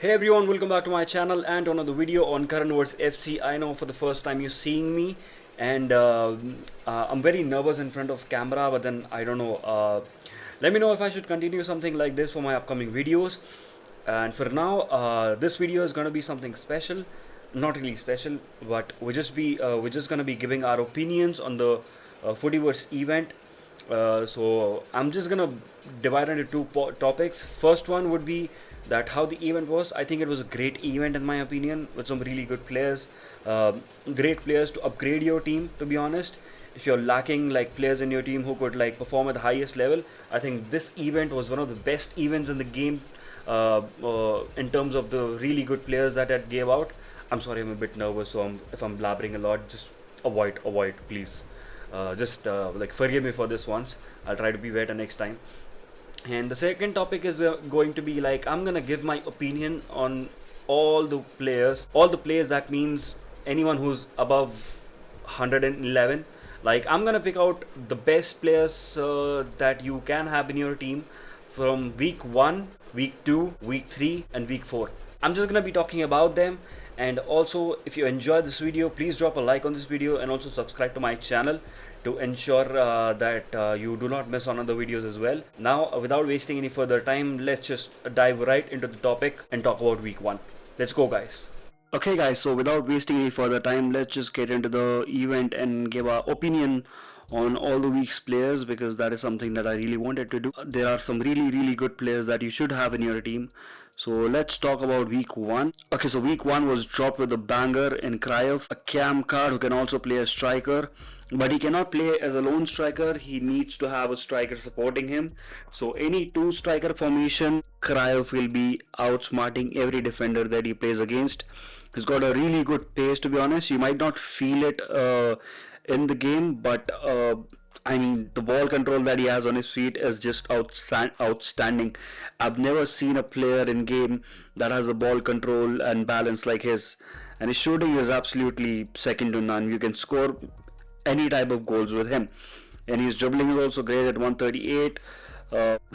Hey everyone, welcome back to my channel and to another video on KaranverseFC. I know for the first time you're seeing me, and I'm very nervous in front of camera, but then I don't know. Let me know if I should continue something like this for my upcoming videos. And for now, this video is gonna be something special, not really special, but we're just gonna be giving our opinions on the FOOTYVERSE event. So I'm just gonna divide into two topics. First one would be that how the event was. I think it was a great event in my opinion, with some really good players, uh, great players to upgrade your team. To be honest, if you're lacking like players in your team who could like perform at the highest level, I think this event was one of the best events in the game, in terms of the really good players that it gave out. I'm sorry, I'm a bit nervous, so if I'm blabbering a lot, just avoid, please. Just like forgive me for this once. I'll try to be better next time. And the second topic is going to be like I'm gonna give my opinion on all the players. That means anyone who's above 111. Like I'm gonna pick out the best players that you can have in your team from week 1, week 2, week 3, and week 4. I'm just gonna be talking about them. And also, if you enjoyed this video, please drop a like on this video and also subscribe to my channel to ensure that you do not miss on other videos as well. Now, without wasting any further time, let's just dive right into the topic and talk about week 1. Let's go, guys. Okay guys, so without wasting any further time, let's just get into the event and give our opinion on all the week's players, because that is something that I really wanted to do. There are some really good players that you should have in your team. So let's talk about week 1. Okay, so week 1 was dropped with a banger in Cryuff, a cam card who can also play a striker, but he cannot play as a lone striker. He needs to have a striker supporting him. So any two striker formation, Cryuff will be outsmarting every defender that he plays against. He's got a really good pace, to be honest. You might not feel it in the game, but I mean, the ball control that he has on his feet is just outstanding. I've never seen a player in game that has a ball control and balance like his. And his shooting is absolutely second to none. You can score any type of goals with him. And his dribbling is also great at 138.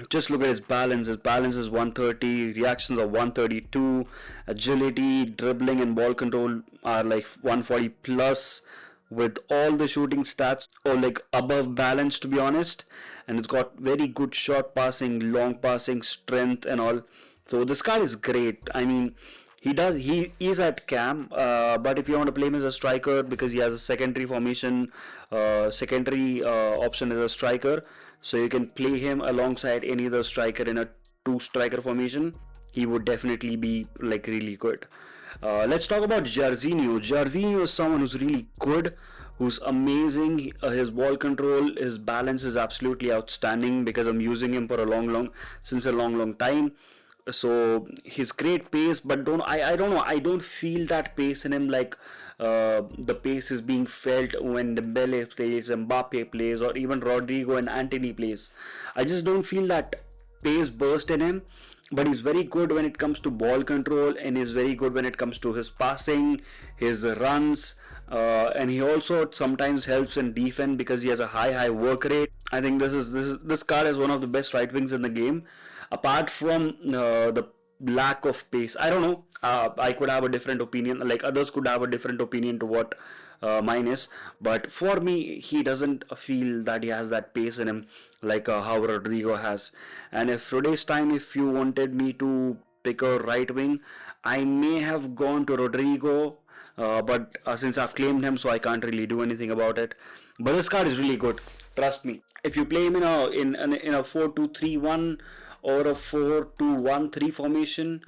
Just look at his balance. His balance is 130, reactions are 132, agility, dribbling, and ball control are like 140 plus, with all the shooting stats or like above balance, to be honest. And it's got very good short passing, long passing, strength, and all. So this card is great. I mean, he is at cam, but if you want to play him as a striker, because he has a secondary formation, secondary option as a striker, so you can play him alongside any other striker in a two striker formation. He would definitely be like really good. Let's talk about Jarzinho. Jarzinho is someone who's really good, who's amazing. His ball control, his balance is absolutely outstanding, because I'm using him for a long time. So his great pace, but I don't know, I don't feel that pace in him, like the pace is being felt when Dembele plays, Mbappe plays, or even Rodrigo and Antony plays. I just don't feel that pace burst in him. But he's very good when it comes to ball control, and he's very good when it comes to his passing, his runs, and he also sometimes helps in defense because he has a high work rate. I think this card is one of the best right wings in the game, apart from the lack of pace. I don't know. I could have a different opinion. Like others could have a different opinion to what mine is. But for me, he doesn't feel that he has that pace in him like how Rodrigo has. And if today's time, if you wanted me to pick a right wing, I may have gone to Rodrigo. But since I've claimed him, so I can't really do anything about it. But this card is really good. Trust me. If you play him in a 4-2-3-1 or a 4-2-1-3 formation,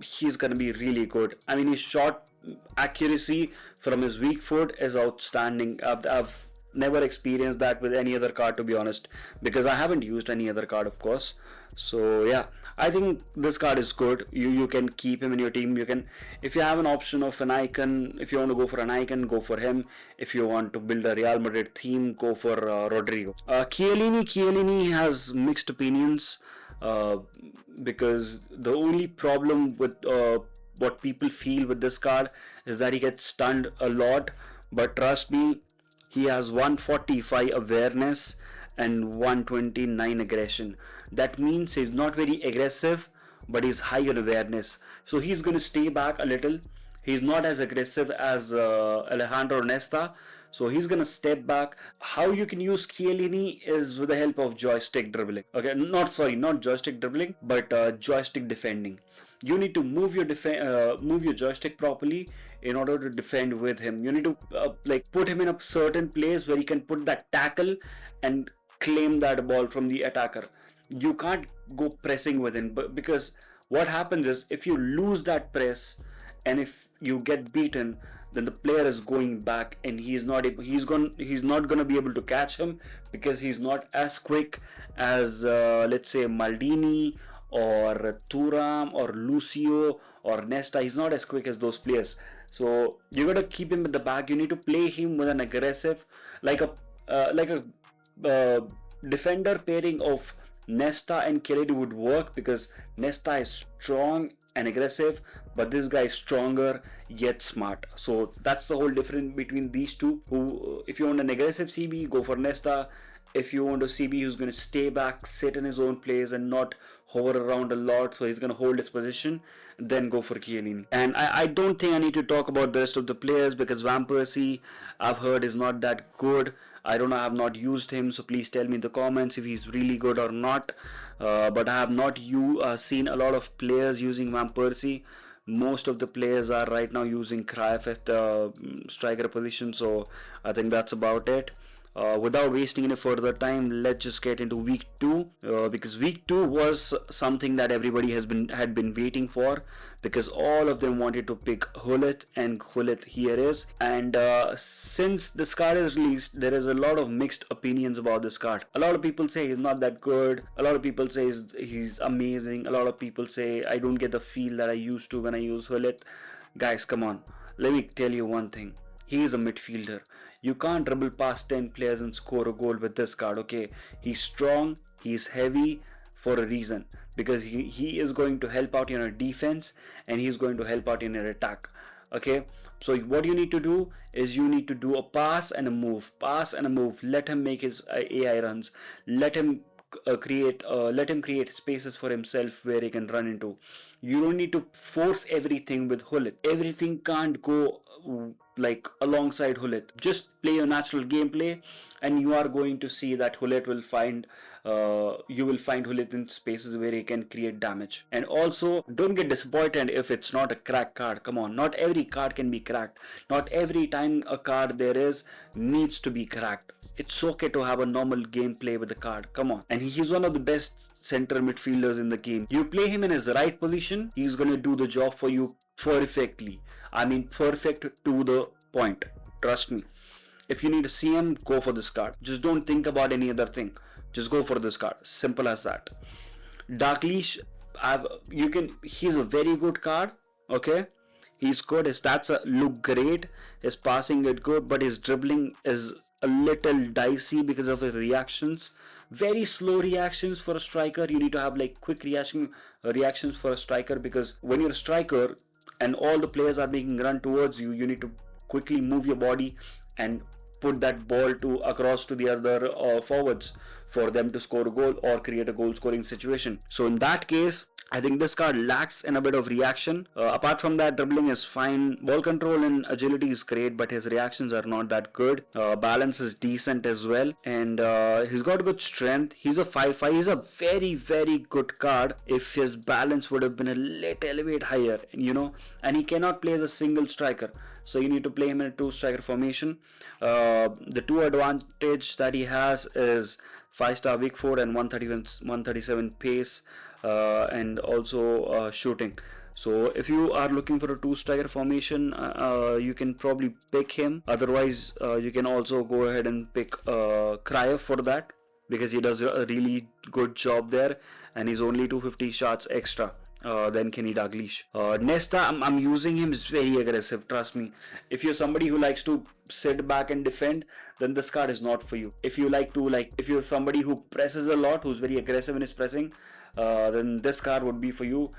he's gonna be really good. I mean, his shot accuracy from his weak foot is outstanding. I've never experienced that with any other card, to be honest, because I haven't used any other card, of course. So yeah, I think this card is good. You can keep him in your team. You can, if you have an option of an icon, if you want to go for an icon, go for him. If you want to build a Real Madrid theme, go for Rodrigo. Chiellini has mixed opinions, because the only problem with what people feel with this card is that he gets stunned a lot. But trust me, he has 145 awareness and 129 aggression. That means he's not very aggressive, but he's high on awareness. So he's going to stay back a little. He's not as aggressive as Alejandro Nesta, so he's gonna step back. How you can use Chiellini is with the help of joystick dribbling. Okay, not joystick dribbling, but joystick defending. You need to move your joystick properly in order to defend with him. You need to like put him in a certain place where he can put that tackle and claim that ball from the attacker. You can't go pressing with him, but because what happens is if you lose that press and if you get beaten, then the player is going back and he's not gonna be able to catch him because he's not as quick as let's say Maldini or Thuram or Lucio or Nesta. He's not as quick as those players, so you gotta keep him at the back. You need to play him with an aggressive, like a defender pairing of Nesta and Chiellini would work, because Nesta is strong and aggressive, but this guy is stronger yet smart. So that's the whole difference between these two. Who, if you want an aggressive CB, go for Nesta. If you want a CB who's going to stay back, sit in his own place and not hover around a lot, so he's going to hold his position, then go for Chiellini. And I don't think I need to talk about the rest of the players, because Van Persie, I've heard, is not that good. I don't know, I have not used him, so please tell me in the comments if he's really good or not. But I have not seen a lot of players using Van Persie. Most of the players are right now using Cryuff at the striker position, so I think that's about it. Without wasting any further time, let's just get into week 2, because week 2 was something that everybody had been waiting for, because all of them wanted to pick Gullit, and Gullit here is. And since this card is released, there is a lot of mixed opinions about this card. A lot of people say he's not that good, a lot of people say he's amazing, a lot of people say I don't get the feel that I used to when I use Gullit. Guys, come on, let me tell you one thing. He is a midfielder. You can't dribble past 10 players and score a goal with this card, okay? He's strong, he's heavy for a reason, because he is going to help out in your defense and he's going to help out in your attack, okay? So what you need to do is you need to do a pass and a move. Let him make his AI runs. Let him create spaces for himself where he can run into. You don't need to force everything with Gullit. Everything can't go like alongside Gullit. Just play your natural gameplay and you are going to see that Gullit will find Gullit in spaces where he can create damage. And also, don't get disappointed if it's not a cracked card. Come on, not every card can be cracked. Not every time a card there is needs to be cracked. It's okay to have a normal gameplay with the card. Come on. And he's one of the best center midfielders in the game. You play him in his right position, he's gonna do the job for you perfectly. I mean, perfect to the point. Trust me. If you need to see him, go for this card. Just don't think about any other thing. Just go for this card. Simple as that. Dalglish, he's a very good card. Okay. He's good. His stats look great. His passing is good, but his dribbling is a little dicey because of his reactions. Very slow reactions for a striker. You need to have like quick reactions for a striker, because when you're a striker and all the players are making run towards you, you need to quickly move your body and put that ball across to the other forwards for them to score a goal or create a goal scoring situation. So in that case, I think this card lacks in a bit of reaction. Apart from that, dribbling is fine. Ball control and agility is great, but his reactions are not that good. Balance is decent as well. And he's got good strength. He's a 5-5. He's a very, very good card if his balance would have been a little bit higher, you know. And he cannot play as a single striker. So you need to play him in a 2-striker formation. The 2 advantage that he has is 5-star weak foot and 137 pace, and also shooting. So if you are looking for a 2-striker formation, you can probably pick him. Otherwise, you can also go ahead and pick Cryuff for that, because he does a really good job there, and he's only 250 shots extra than Kenny Dalglish. Nesta, I'm using him. Is very aggressive, trust me. If you're somebody who likes to sit back and defend, then this card is not for you. If you're somebody who presses a lot, who's very aggressive in his pressing, then this card would be for you,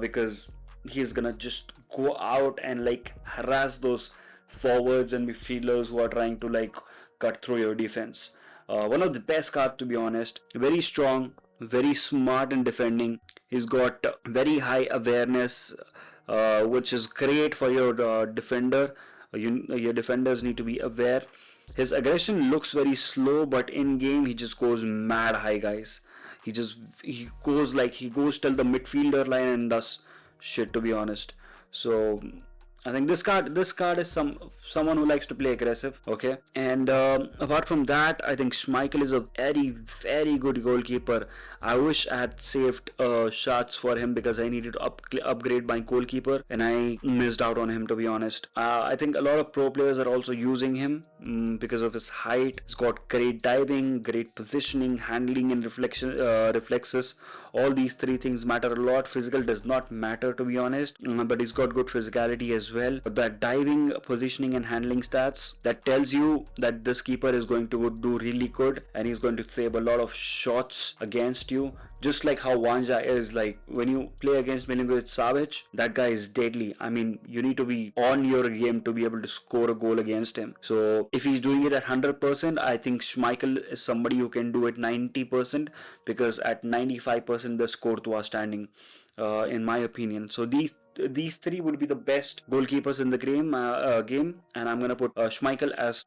because he's gonna just go out and like harass those forwards and midfielders who are trying to like cut through your defense. One of the best cards, to be honest. Very strong, very smart in defending. He's got very high awareness, which is great for your defender. Your defenders need to be aware. His aggression looks very slow, but in game he just goes mad high, guys. He goes till the midfielder line and does shit, to be honest. So I think this card is someone who likes to play aggressive. Okay, and apart from that, I think Schmeichel is a very good goalkeeper. I wish I had saved shots for him because I needed to upgrade my goalkeeper, and I missed out on him, to be honest. I think a lot of pro players are also using him because of his height. He's got great diving, great positioning, handling, and reflexes. All these three things matter a lot. Physical does not matter, to be honest, but he's got good physicality as well. But that diving, positioning, and handling stats, that tells you that this keeper is going to do really good, and he's going to save a lot of shots against you. Just like how Wanja is, like when you play against Milinkovic Savic, that guy is deadly. I mean, you need to be on your game to be able to score a goal against him. So if he's doing it at 100%, I think Schmeichel is somebody who can do it 90%, because at 95% the score to are standing, in my opinion. So these three would be the best goalkeepers in the game, and I'm gonna put Schmeichel as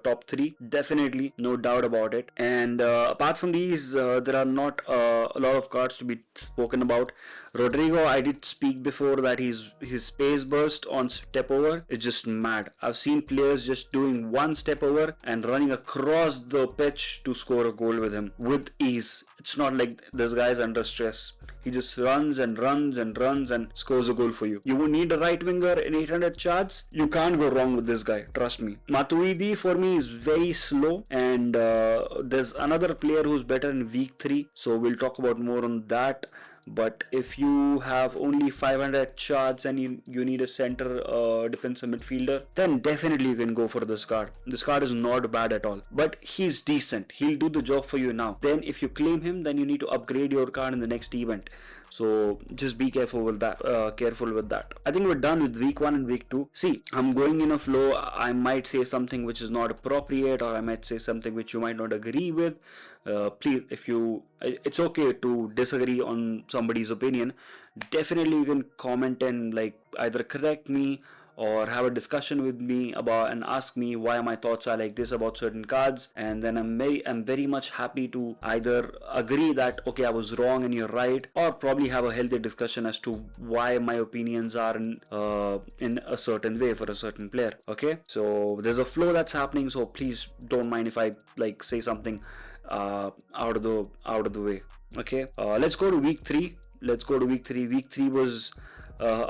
top 3, definitely, no doubt about it. And apart from these, there are not a lot of cards to be spoken about. Rodrigo, I did speak before that his pace burst on step over is just mad. I've seen players just doing one step over and running across the pitch to score a goal with him with ease. It's not like this guy's under stress. He just runs and runs and runs and scores a goal for you. You would need a right winger in 800 charts. You can't go wrong with this guy, trust me. Matuidi for me is very slow, and there's another player who's better in week 3, so we'll talk about more on that. But if you have only 500 charts and you need a center defensive midfielder, then definitely you can go for this card. This card is not bad at all, but he's decent. He'll do the job for you now. Then if you claim him, then you need to upgrade your card in the next event. So just be careful with that. I think we're done with week 1 and week 2. See, I'm going in a flow. I might say something which is not appropriate, or I might say something which you might not agree with. Please, it's okay to disagree on somebody's opinion. Definitely you can comment and like either correct me or have a discussion with me about and ask me why my thoughts are like this about certain cards, and then I'm very much happy to either agree that okay, I was wrong and you're right, or probably have a healthy discussion as to why my opinions are in a certain way for a certain player. Okay, so there's a flow that's happening, so please don't mind if I like say something out of the way. Okay, let's go to week 3. Week 3 was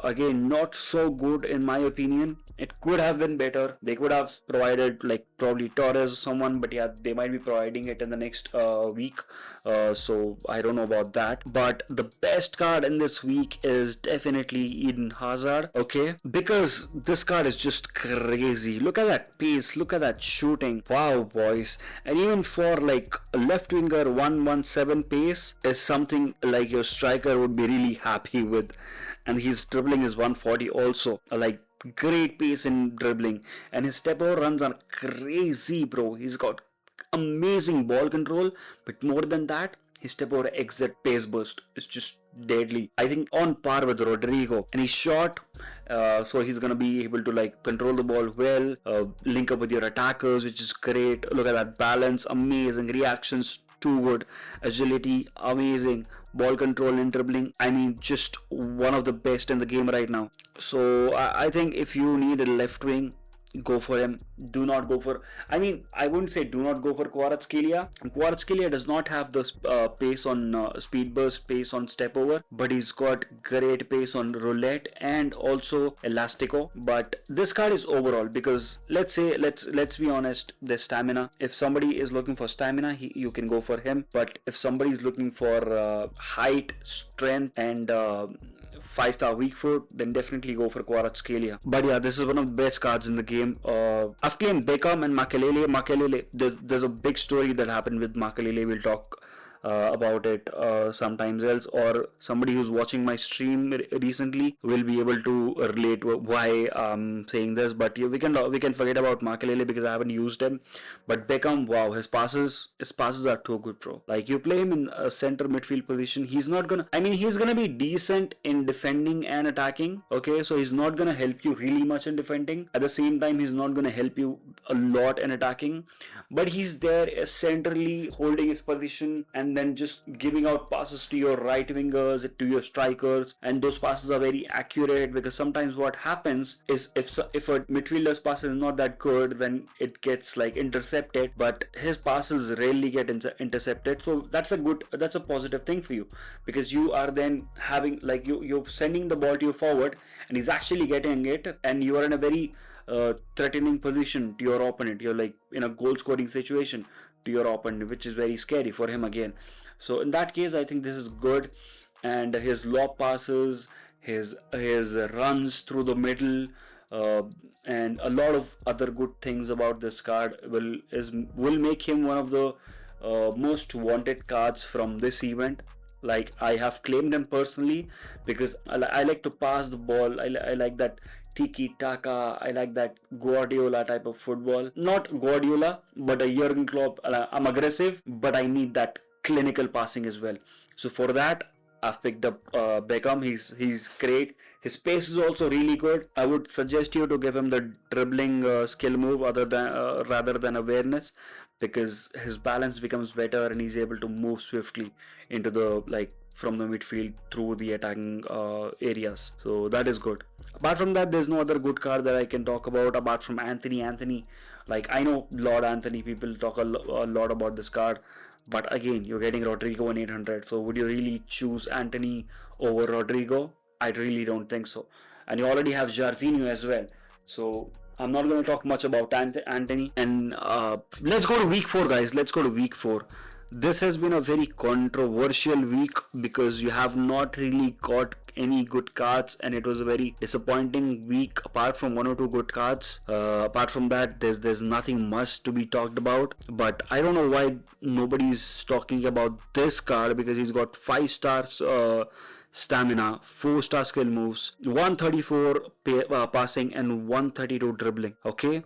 again not so good in my opinion. It could have been better. They could have provided like probably Torres or someone, but yeah, they might be providing it in the next week. So I don't know about that. But the best card in this week is definitely Eden Hazard. Okay, because this card is just crazy. Look at that pace. Look at that shooting. Wow, boys. And even for like a left winger, 117 pace is something like your striker would be really happy with. And his dribbling is 140 also. Like great pace in dribbling, and his step over runs are crazy, bro. He's got amazing ball control, but more than that, his step over exit pace burst is just deadly. I think on par with Rodrigo, and he's short, so he's gonna be able to like control the ball well, link up with your attackers, which is great. Look at that balance, amazing reactions, too good, agility, amazing, ball control and dribbling. I mean, just one of the best in the game right now. So I think if you need a left wing, go for him. Do not go for, I mean, I wouldn't say do not go for Kvaratskhelia. Kvaratskhelia does not have the pace on speed burst, pace on step over, but he's got great pace on roulette and also elastico. But this card is overall, because let's be honest, the stamina, if somebody is looking for stamina, you can go for him. But if somebody is looking for height, strength, and 5-star weak foot, then definitely go for Kvaratskhelia. But yeah, this is one of the best cards in the game. I've claimed Beckham and Makelele. There's a big story that happened with Makelele. We'll talk about it sometimes else, or somebody who's watching my stream recently will be able to relate why I'm saying this. But we can forget about Makelele because I haven't used him. But Beckham, wow, his passes are too good, bro. Like, you play him in a center midfield position, he's not gonna. I mean, he's gonna be decent in defending and attacking. Okay, so he's not gonna help you really much in defending. At the same time, he's not gonna help you a lot in attacking. But he's there centrally holding his position and then just giving out passes to your right wingers, to your strikers, and those passes are very accurate, because sometimes what happens is if a midfielder's pass is not that good, then it gets like intercepted, but his passes rarely get intercepted. So that's a positive thing for you, because you are then having, like, you're sending the ball to your forward and he's actually getting it, and you are in a very threatening position to your opponent. You're like in a goal scoring situation to your opponent, which is very scary for him again. So in that case, I think this is good. And his lob passes, his runs through the middle, and a lot of other good things about this card will make him one of the most wanted cards from this event. Like, I have claimed him personally because I like to pass the ball. I like that tiki taka. I like that Guardiola type of football. Not Guardiola, but a Jurgen Klopp. I'm aggressive, but I need that clinical passing as well. So for that, I've picked up Beckham. He's great. His pace is also really good. I would suggest you to give him the dribbling skill move rather than awareness, because his balance becomes better and he's able to move swiftly into the, like, from the midfield through the attacking areas. So that is good. Apart from that, there's no other good card that I can talk about apart from Anthony. Like, I know Lord Anthony, people talk a lot about this card, but again, you're getting Rodrigo in 800. So would you really choose Anthony over Rodrigo? I really don't think so. And you already have Jarzinho as well. So I'm not going to talk much about Anthony. And let's go to week 4, guys. Let's go to week 4. This has been a very controversial week because you have not really got any good cards, and it was a very disappointing week apart from one or two good cards. Apart from that, there's nothing much to be talked about. But I don't know why nobody's talking about this card, because he's got 5 stars stamina, 4 star skill moves, 134 passing, and 132 dribbling. Okay.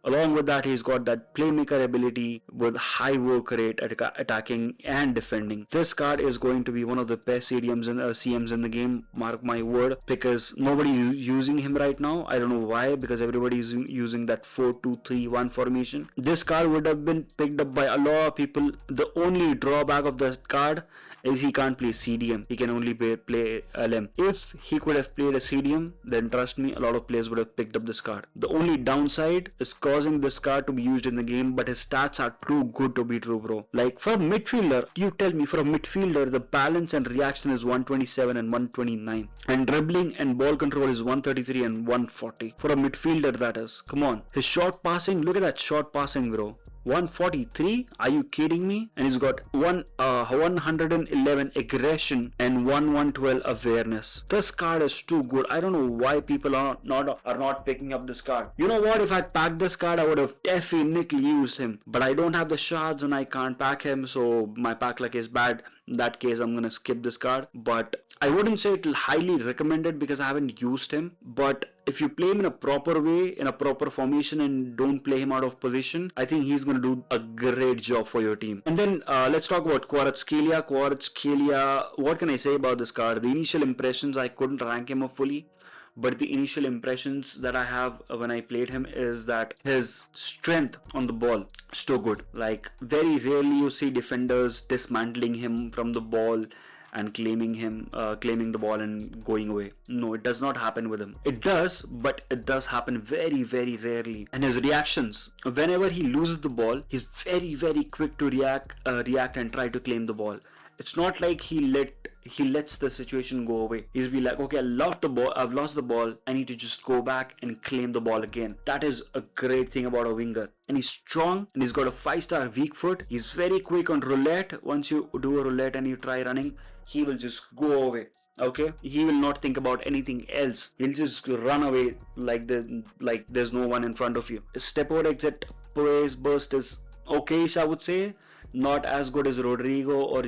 Along with that, he's got that playmaker ability with high work rate at attacking and defending. This card is going to be one of the best CMs in the game, mark my word, because nobody using him right now. I don't know why, because everybody is using that 4-2-3-1 formation. This card would have been picked up by a lot of people. The only drawback of the card is he can't play CDM. He can only play LM. If he could have played a CDM, then trust me, a lot of players would have picked up this card. The only downside is causing this card to be used in the game, but his stats are too good to be true, bro. Like, for a midfielder, you tell me, for a midfielder, the balance and reaction is 127 and 129. And dribbling and ball control is 133 and 140. For a midfielder, that is. Come on. His short passing, look at that short passing, bro. 143? Are you kidding me? And he's got 111 aggression and 112 awareness. This card is too good. I don't know why people are not picking up this card. You know what? If I packed this card, I would have definitely used him. But I don't have the shards and I can't pack him, so my pack luck is bad. In that case, I'm gonna skip this card. But I wouldn't say it's highly recommended because I haven't used him. But if you play him in a proper way, in a proper formation, and don't play him out of position, I think he's going to do a great job for your team. And then let's talk about Kvaratskhelia. What can I say about this card? The initial impressions, I couldn't rank him up fully. But the initial impressions that I have when I played him is that his strength on the ball is too good. Like, very rarely you see defenders dismantling him from the ball and claiming the ball and going away. No, it does not happen with him. It does, but it does happen very, very rarely. And his reactions, whenever he loses the ball, he's very, very quick to react and try to claim the ball. It's not like he lets the situation go away. He's be like, okay, I've lost the ball, I need to just go back and claim the ball again. That is a great thing about a winger. And he's strong, and he's got a 5-star weak foot. He's very quick on roulette. Once you do a roulette and you try running, he will just go away. Okay, he will not think about anything else. He'll just run away like there's no one in front of you. His step out exit pace burst is okay-ish, I would say. not as good as Rodrigo or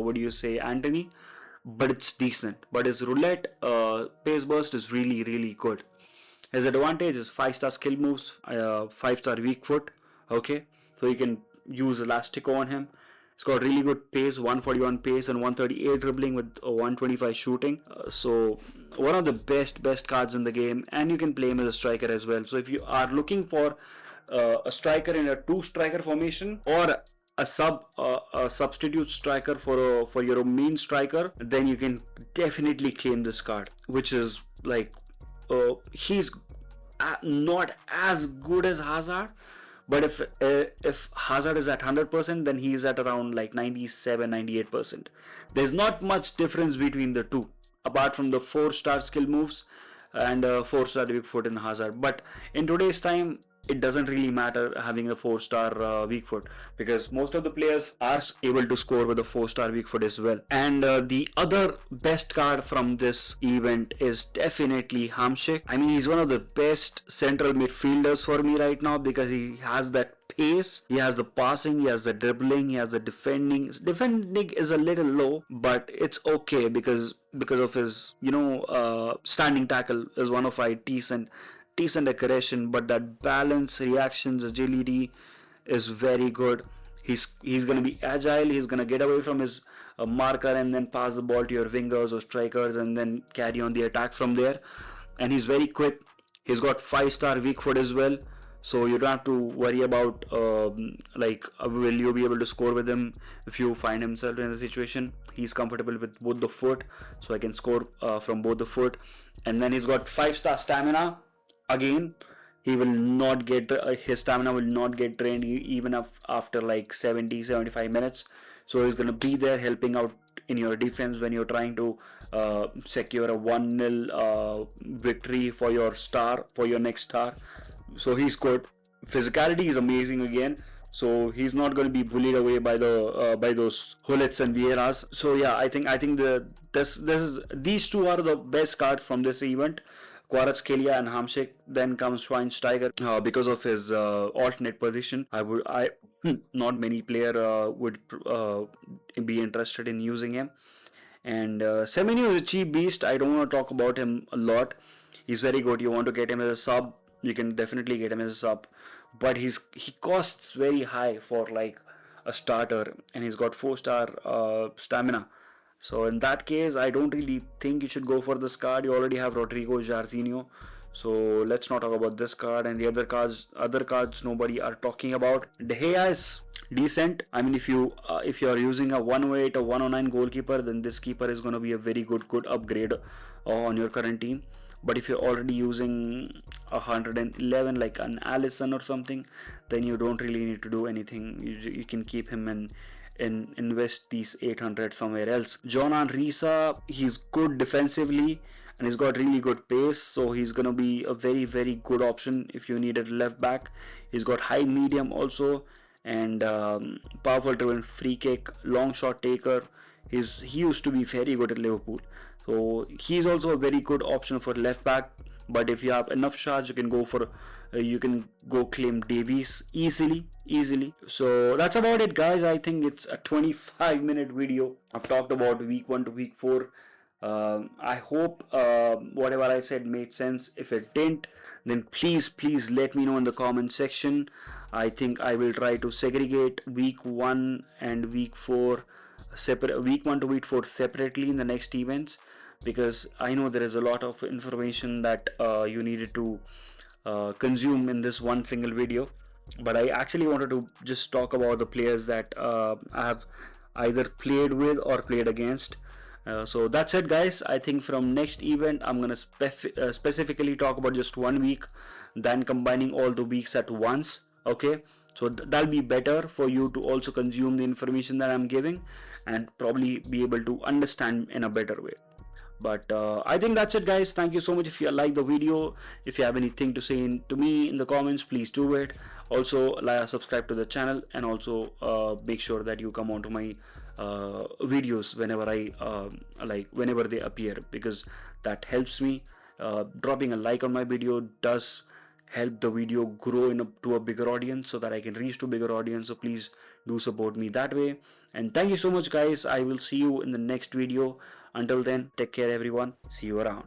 what do you say, Anthony, but it's decent. But his roulette pace burst is really good. His advantage is 5-star skill moves, 5-star weak foot. Okay, so you can use Elastico on him. He's got really good pace, 141 pace and 138 dribbling with 125 shooting. So one of the best cards in the game, and you can play him as a striker as well. So if you are looking for a striker in a 2-striker formation, or a substitute striker for your main striker, then you can definitely claim this card, which is like he's not as good as Hazard, but if Hazard is at 100%, then he is at around like 97-98%. There's not much difference between the two, apart from the 4-star skill moves and 4-star weak foot in Hazard. But in today's time, it doesn't really matter having a 4-star weak foot, because most of the players are able to score with a 4-star weak foot as well. And the other best card from this event is definitely Hamsik. I mean, he's one of the best central midfielders for me right now, because he has that pace, he has the passing, he has the dribbling, he has the defending. Defending is a little low, but it's okay because of his standing tackle is one of our decent aggression, but that balance, reactions, agility is very good. He's gonna be agile. He's gonna get away from his marker and then pass the ball to your wingers or strikers and then carry on the attack from there. And he's very quick. He's got 5-star weak foot as well, so you don't have to worry about will you be able to score with him if you find himself in a situation. He's comfortable with both the foot, so I can score from both the foot. And then he's got 5-star stamina. Again, he will not get his stamina will not get drained even after like 70-75 minutes. So he's gonna be there helping out in your defense when you're trying to secure a 1-0 victory for your next star. So he's good. Physicality is amazing again. So he's not going to be bullied away by those Gullits and Vieiras. So yeah, I think these two are the best cards from this event. Kvaratskhelia and Hamsik. Then comes Schweinsteiger because of his alternate position. Not many player would be interested in using him. And Semenyo is a cheap beast. I don't want to talk about him a lot. He's very good. You want to get him as a sub, you can definitely get him as a sub, but he costs very high for like a starter, and he's got 4-star stamina. So in that case, I don't really think you should go for this card. You already have Rodrigo, Jarzinho, so let's not talk about this card. And the other cards nobody are talking about. De Gea is decent. I mean, if you are using a 108 or 109 goalkeeper, then this keeper is going to be a very good upgrade on your current team. But if you're already using 111 like an Allison or something, then you don't really need to do anything. You can keep him and invest these 800 somewhere else. Jonan Risa, he's good defensively and he's got really good pace, so he's gonna be a very good option if you need a left back. He's got high medium also, and powerful driven free kick, long shot taker. He used to be very good at Liverpool, so he's also a very good option for left back. But if you have enough shots, you can go claim Davies easily. So that's about it, guys. I think it's a 25-minute video. I've talked about week 1 to week 4. I hope whatever I said made sense. If it didn't, then please let me know in the comment section. I think I will try to segregate week 1 and week 4 separate, week 1 to week 4 separately in the next events, because I know there is a lot of information that you needed to consume in this one single video. But I actually wanted to just talk about the players that I have either played with or played against. So that's it, guys. I think from next event I'm gonna specifically talk about just 1 week, than combining all the weeks at once. Okay, so that'll be better for you to also consume the information that I'm giving and probably be able to understand in a better way. But I think that's it, guys. Thank you so much. If you like the video, if you have anything to say to me in the comments, please do it. Also subscribe to the channel, and also make sure that you come onto my videos whenever whenever they appear, because that helps me. Dropping a like on my video does help the video grow to a bigger audience so that I can reach to bigger audience. So please do support me that way. And thank you so much, guys. I will see you in the next video. Until then, take care, everyone. See you around.